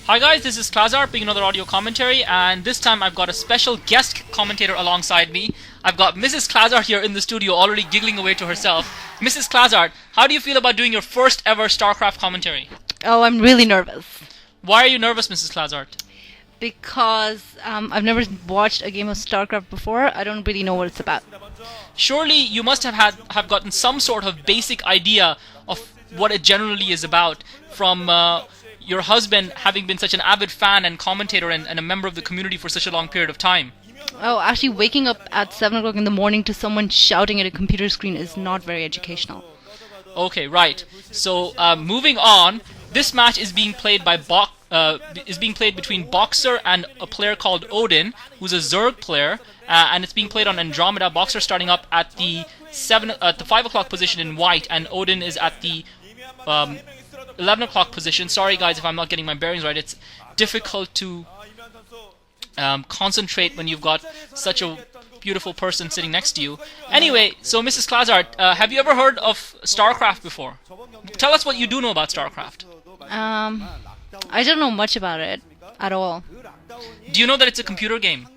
Hi guys, this is Klazart being another audio commentary, and this time I've got a special guest commentator alongside me. I've got Mrs. Klazart here in the studio already giggling away to herself. Mrs. Klazart, how do you feel about doing your first ever StarCraft commentary? Oh, I'm really nervous. Why are you nervous, Mrs. Klazart? Because I've never watched a game of StarCraft before. I don't really know what it's about. Surely you must have gotten some sort of basic idea of what it generally is about from your husband having been such an avid fan and commentator and a member of the community for such a long period of time. Oh, actually waking up at 7 o'clock in the morning to someone shouting at a computer screen is not very educational. Okay, right. So moving on, this match is being played between Boxer and a player called Odin, who's a Zerg player, and it's being played on Andromeda. Boxer starting up at the 5 o'clock position in white, and Odin is at the 11 o'clock position. Sorry guys if I'm not getting my bearings right. It's difficult to concentrate when you've got such a beautiful person sitting next to you. Anyway, so Mrs. Klazart, have you ever heard of StarCraft before? Tell us what you do know about StarCraft. I don't know much about it at all. Do you know that it's a computer game?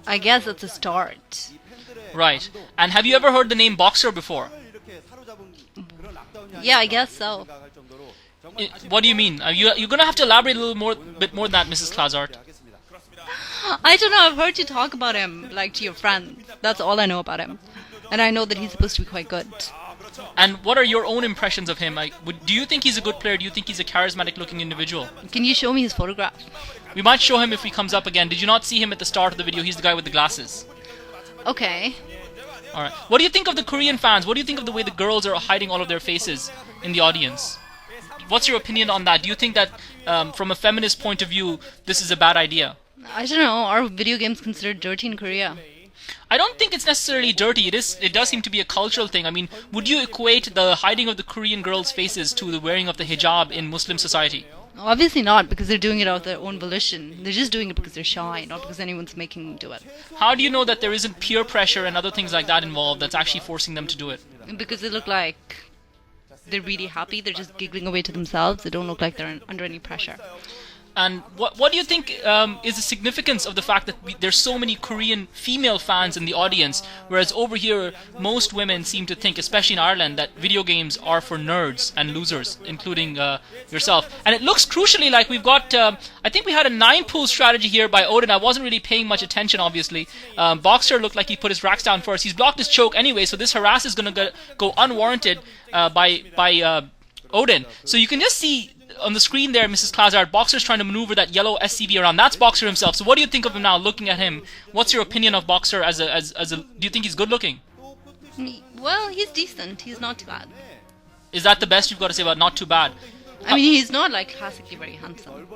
I guess it's a start. Right. And have you ever heard the name Boxer before? Yeah, I guess so. What do you mean? You're gonna have to elaborate a bit more than that, Mrs. Klazart. I don't know, I've heard you talk about him, like to your friends. That's all I know about him. And I know that he's supposed to be quite good. And what are your own impressions of him? Do you think he's a good player? Do you think he's a charismatic looking individual? Can you show me his photograph? We might show him if he comes up again. Did you not see him at the start of the video? He's the guy with the glasses. Okay. Alright. What do you think of the Korean fans? What do you think of the way the girls are hiding all of their faces in the audience? What's your opinion on that? Do you think that from a feminist point of view, this is a bad idea? I don't know. Are video games considered dirty in Korea? I don't think it's necessarily dirty. It does seem to be a cultural thing. I mean, would you equate the hiding of the Korean girls' faces to the wearing of the hijab in Muslim society? Obviously not, because they're doing it of their own volition. They're just doing it because they're shy, not because anyone's making them do it. How do you know that there isn't peer pressure and other things like that involved that's actually forcing them to do it? Because they look like they're really happy. They're just giggling away to themselves. They don't look like they're under any pressure. And what do you think is the significance of the fact that there's so many Korean female fans in the audience, whereas over here most women seem to think, especially in Ireland, that video games are for nerds and losers, including yourself. And it looks crucially like we've got, I think we had a 9-pool strategy here by Odin. I wasn't really paying much attention, obviously. Boxer looked like he put his racks down first. He's blocked his choke anyway, so this harass is going to go unwarranted by Odin. So you can just see on the screen there, Mrs. Klazart, Boxer's trying to maneuver that yellow SCV around. That's Boxer himself. So what do you think of him now, looking at him? What's your opinion of Boxer as a do you think he's good looking? Well, he's decent. He's not too bad. Is that the best you've got to say about not too bad? I mean, he's not like classically very handsome.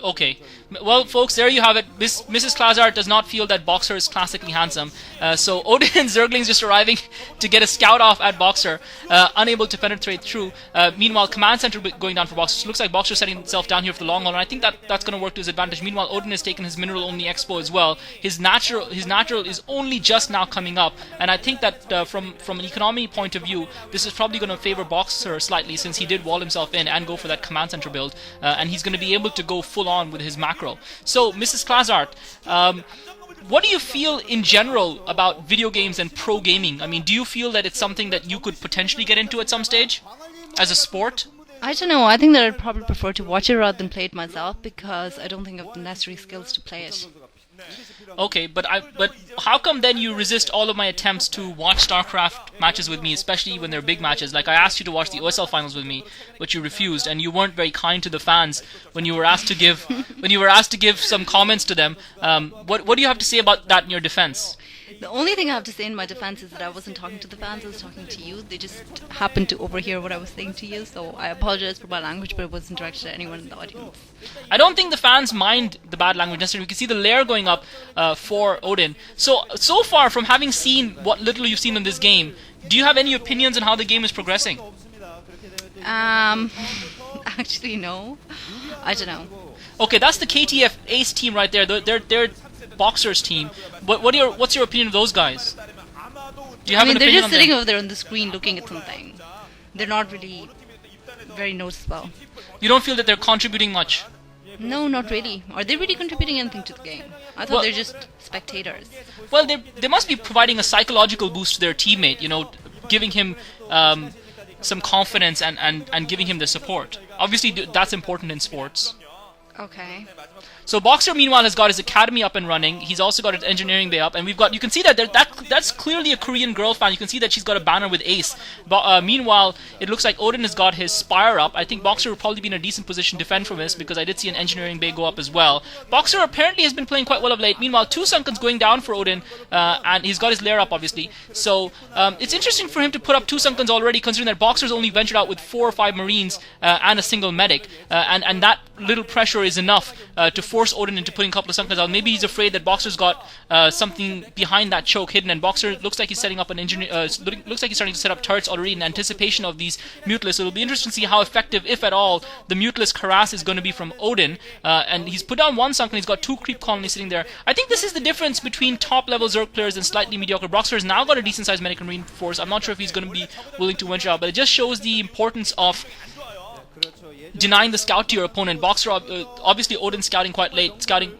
Okay. Well, folks, there you have it. Mrs. Klazart does not feel that Boxer is classically handsome. So Odin and Zergling's just arriving to get a scout off at Boxer, unable to penetrate through. Meanwhile, Command Center going down for Boxer. So it looks like Boxer setting himself down here for the long haul, and I think that's going to work to his advantage. Meanwhile, Odin has taken his mineral-only expo as well. His natural is only just now coming up, and I think that from an economy point of view, this is probably going to favor Boxer slightly, since he did wall himself in and go for that Command Center build, and he's going to be able to go full on with his macro. So, Mrs. Klazart, what do you feel in general about video games and pro gaming? I mean, do you feel that it's something that you could potentially get into at some stage as a sport? I don't know. I think that I'd probably prefer to watch it rather than play it myself, because I don't think I have the necessary skills to play it. Okay, but how come then you resist all of my attempts to watch StarCraft matches with me, especially when they're big matches? Like I asked you to watch the OSL finals with me, but you refused, and you weren't very kind to the fans when you were asked to give some comments to them. What do you have to say about that in your defense? The only thing I have to say in my defense is that I wasn't talking to the fans, I was talking to you. They just happened to overhear what I was saying to you, so I apologize for my language, but it wasn't directed at anyone in the audience. I don't think the fans mind the bad language necessarily. We can see the layer going up for Odin. So far, from having seen what little you've seen in this game, do you have any opinions on how the game is progressing? Actually, no. I don't know. Okay, that's the KTF Ace team right there. They're Boxer's team. What's your opinion of those guys? Do you have an they're opinion just on sitting them? over there on the screen looking at something. They're not really very noticeable. You don't feel that they're contributing much? No, not really. Are they really contributing anything to the game? I thought Well- they're just spectators. Well, they must be providing a psychological boost to their teammate, giving him some confidence and giving him the support. Obviously, that's important in sports. Okay. So Boxer, meanwhile, has got his academy up and running. He's also got his engineering bay up, and you can see that's clearly a Korean girl fan. You can see that she's got a banner with Ace. Meanwhile, it looks like Odin has got his Spire up. I think Boxer will probably be in a decent position to defend from this, because I did see an engineering bay go up as well. Boxer apparently has been playing quite well of late. Meanwhile, 2 Sunken's going down for Odin, and he's got his lair up, obviously. So it's interesting for him to put up 2 Sunken's already, considering that Boxer's only ventured out with 4 or 5 Marines and a single medic, and that little pressure is enough to force Odin into putting a couple of Sunkens out. Maybe he's afraid that Boxer's got something behind that choke hidden, and Boxer looks like he's setting up an engineer. Looks like he's starting to set up turrets already in anticipation of these Mutalisk. So it'll be interesting to see how effective, if at all, the Mutalisk harass is going to be from Odin. And he's put down 1 Sunken. He's got 2 creep colonies sitting there. I think this is the difference between top-level Zerg players and slightly mediocre. Boxer has now got a decent-sized medic and marine force. I'm not sure if he's going to be willing to venture out, but it just shows the importance of denying the scout to your opponent. Boxer, obviously Odin scouting quite late,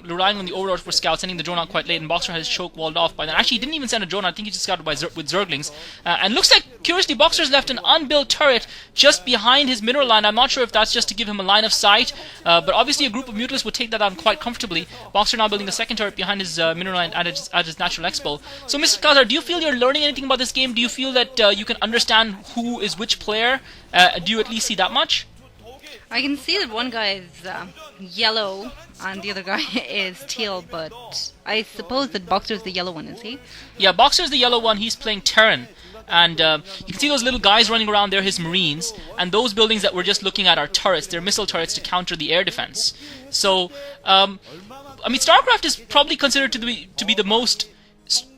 relying on the Overlord for scouts, sending the drone out quite late, and Boxer has his choke walled off by then. Actually, he didn't even send a drone. I think he just scouted with Zerglings. And looks like, curiously, Boxer's left an unbuilt turret just behind his mineral line. I'm not sure if that's just to give him a line of sight, but obviously a group of Mutalisks would take that down quite comfortably. Boxer now building a second turret behind his mineral line at his natural expo. So, Mr. Klazar, do you feel you're learning anything about this game? Do you feel that you can understand who is which player? Do you at least see that much? I can see that one guy is yellow and the other guy is teal, but I suppose that Boxer's the yellow one, is he? Yeah, Boxer's the yellow one. He's playing Terran. And you can see those little guys running around there, his Marines. And those buildings that we're just looking at are turrets. They're missile turrets to counter the air defense. So, I mean, StarCraft is probably considered to be the most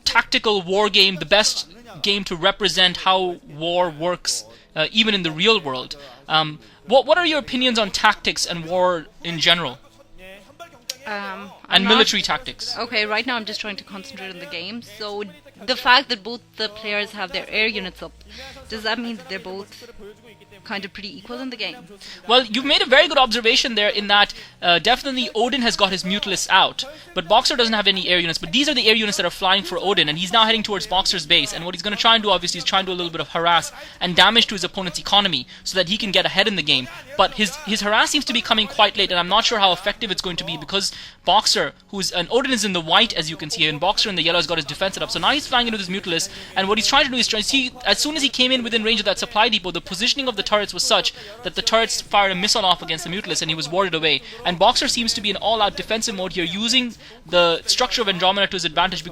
tactical war game, the best game to represent how war works, even in the real world. What are your opinions on tactics and war in general? And military tactics? Okay, right now I'm just trying to concentrate on the game. So the fact that both the players have their air units up, does that mean that they're both kind of pretty equal in the game? Well, you've made a very good observation there in that definitely Odin has got his Mutalisks out, but Boxer doesn't have any air units. But these are the air units that are flying for Odin, and he's now heading towards Boxer's base. And what he's going to try and do, obviously, is try and do a little bit of harass and damage to his opponent's economy so that he can get ahead in the game. But his harass seems to be coming quite late, and I'm not sure how effective it's going to be, because Boxer, and Odin is in the white, as you can see, and Boxer in the yellow has got his defense set up. So now he's flying into his Mutalisk, and what he's trying to do is as soon as he came in within range of that supply depot, the positioning of the turrets was such that the turrets fired a missile off against the Mutalisk, and he was warded away. And Boxer seems to be in all-out defensive mode here, using the structure of Andromeda to his advantage, because